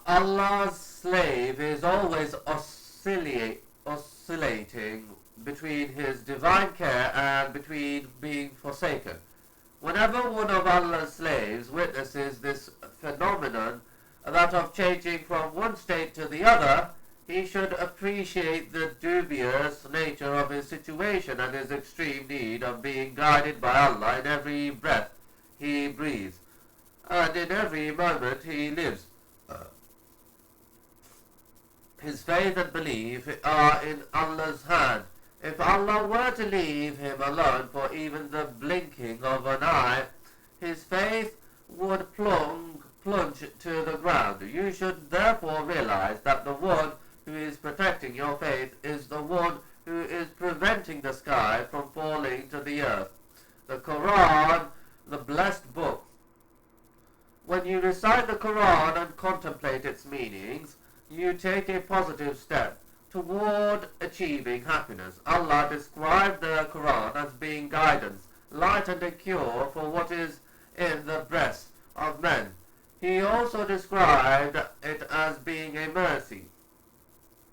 Allah's slave is always oscillating between his divine care and between being forsaken. Whenever one of Allah's slaves witnesses this phenomenon, that of changing from one state to the other, he should appreciate the dubious nature of his situation and his extreme need of being guided by Allah in every breath he breathes and in every moment he lives. His faith and belief are in Allah's hand. If Allah were to leave him alone for even the blinking of an eye, his faith would plunge to the ground. You should therefore realize that the one who is protecting your faith is the one who is preventing the sky from falling to the earth. The Quran, the blessed book. When you recite the Quran and contemplate its meanings, you take a positive step toward achieving happiness. Allah described the Quran as being guidance, light and a cure for what is in the breasts of men. He also described it as being a mercy.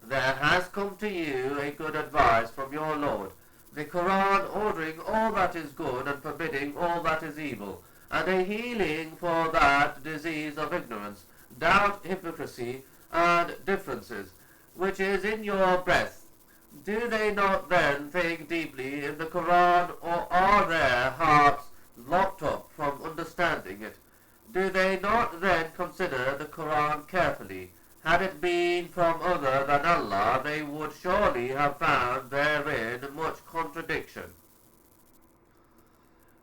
There has come to you a good advice from your Lord, the Quran ordering all that is good and forbidding all that is evil, and a healing for that disease of ignorance, doubt, hypocrisy, and differences, which is in your breast. Do they not then think deeply in the Quran, or are their hearts locked up from understanding it? Do they not then consider the Quran carefully? Had it been from other than Allah, they would surely have found therein much contradiction.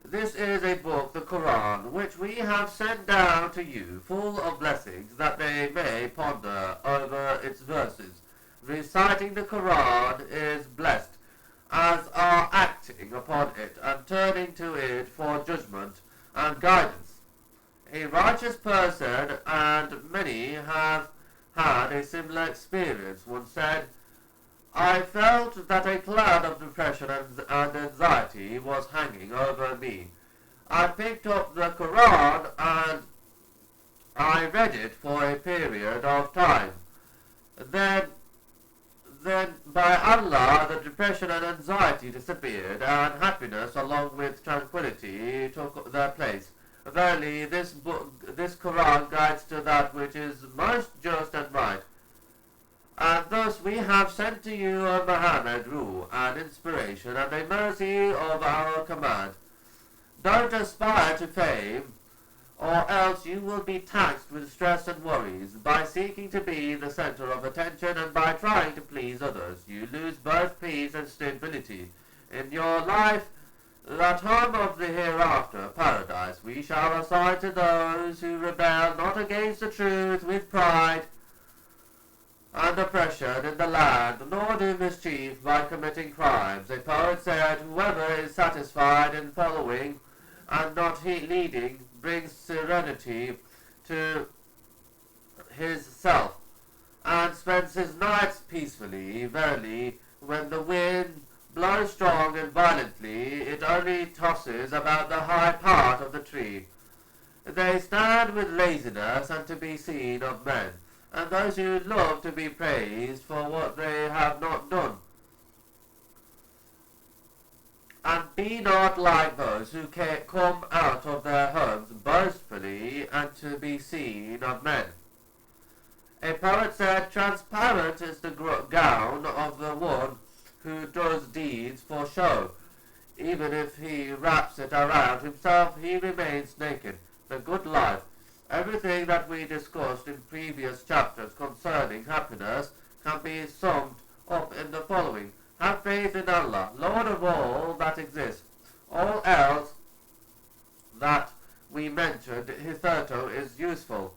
This is a book, the Quran, which we have sent down to you, full of blessings, that they may ponder over its verses. Reciting the Quran is blessed, as are acting upon it and turning to it for judgment and guidance. A righteous person, and many have had a similar experience, once said, I felt that a cloud of depression and anxiety was hanging over me. I picked up the Quran and I read it for a period of time. Then by Allah, the depression and anxiety disappeared, and happiness along with tranquility took their place. Verily, this Quran guides to that which is most just and right. And thus we have sent to you, O Muhammad, rule and inspiration and a mercy of our command. Don't aspire to fame, or else you will be taxed with stress and worries. By seeking to be the center of attention and by trying to please others, you lose both peace and stability in your life. That home of the hereafter, paradise, we shall assign to those who rebel not against the truth with pride and oppression in the land, nor do mischief by committing crimes. A poet said, whoever is satisfied in following and not leading brings serenity to his self, and spends his nights peacefully. Verily, when the wind blows strong and violently, it only tosses about the high part of the tree. They stand with laziness and to be seen of men, and those who love to be praised for what they have not done. And be not like those who come out of their homes boastfully and to be seen of men. A poet said, transparent is the gown of the one who does deeds for show. Even if he wraps it around himself, he remains naked. The good life. Everything that we discussed in previous chapters concerning happiness can be summed up in the following. Have faith in Allah, Lord of all that exists. All else that we mentioned hitherto is useless.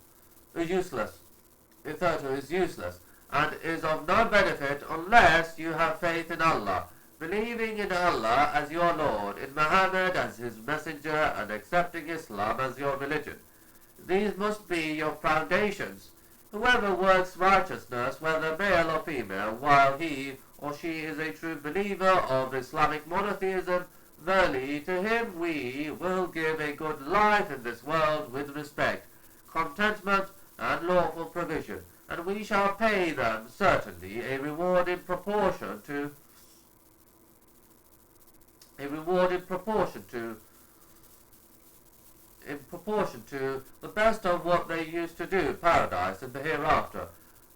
Hitherto is useless, and is of no benefit unless you have faith in Allah, believing in Allah as your Lord, in Muhammad as his messenger, and accepting Islam as your religion. These must be your foundations. Whoever works righteousness, whether male or female, while he or she is a true believer of Islamic monotheism, verily to him we will give a good life in this world with respect, contentment, and lawful provision. provision, and we shall pay them certainly a reward in proportion to the best of what they used to do, paradise and the hereafter.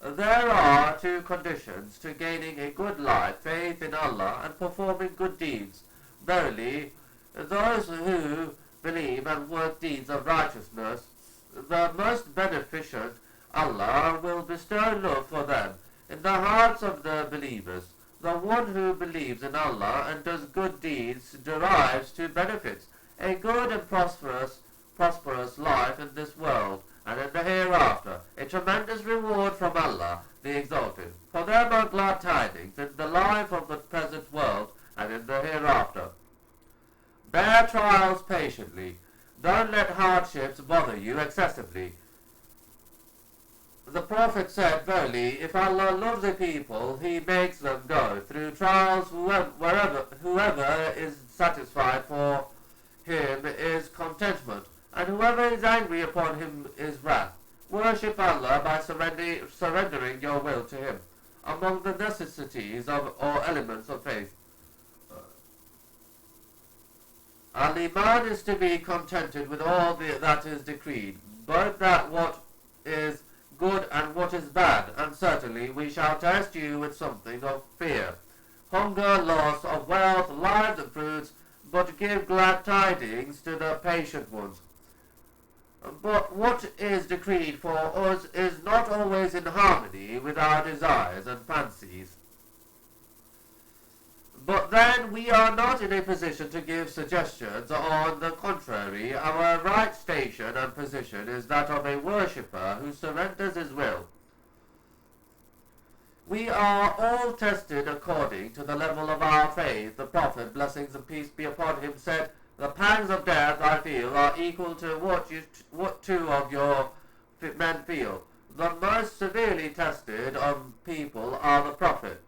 There are two conditions to gaining a good life: faith in Allah and performing good deeds. Verily, those who believe and work deeds of righteousness, the most beneficent Allah will bestow love for them in the hearts of the believers. The one who believes in Allah and does good deeds derives two benefits: a good and prosperous life in this world and in the hereafter, a tremendous reward from Allah the Exalted. For them are glad tidings in the life of the present world and in the hereafter. Bear trials patiently. Don't let hardships bother you excessively. The Prophet said, verily, if Allah loves a people, He makes them go through trials. Whoever is satisfied for him is contentment, and whoever is angry upon him is wrath. Worship Allah by surrendering your will to Him. Among the necessities or elements of faith, Al-Iman is to be contented with all that is decreed, both that what is good and what is bad, and certainly we shall test you with something of fear, hunger, loss of wealth, lives and fruits, but give glad tidings to the patient ones. But what is decreed for us is not always in harmony with our desires and fancies. But then we are not in a position to give suggestions. On the contrary, our right station and position is that of a worshipper who surrenders his will. We are all tested according to the level of our faith. The Prophet, blessings and peace be upon him, said, the pangs of death I feel are equal to what two of your men feel. The most severely tested of people are the prophets,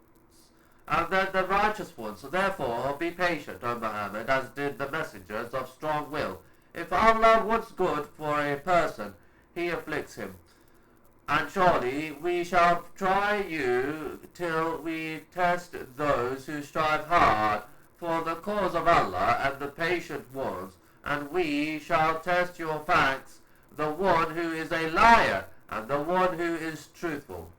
and then the righteous ones. Therefore be patient, O Muhammad, as did the messengers of strong will. If Allah wants good for a person, He afflicts him. And surely we shall try you till we test those who strive hard for the cause of Allah and the patient ones, and we shall test your facts, the one who is a liar and the one who is truthful.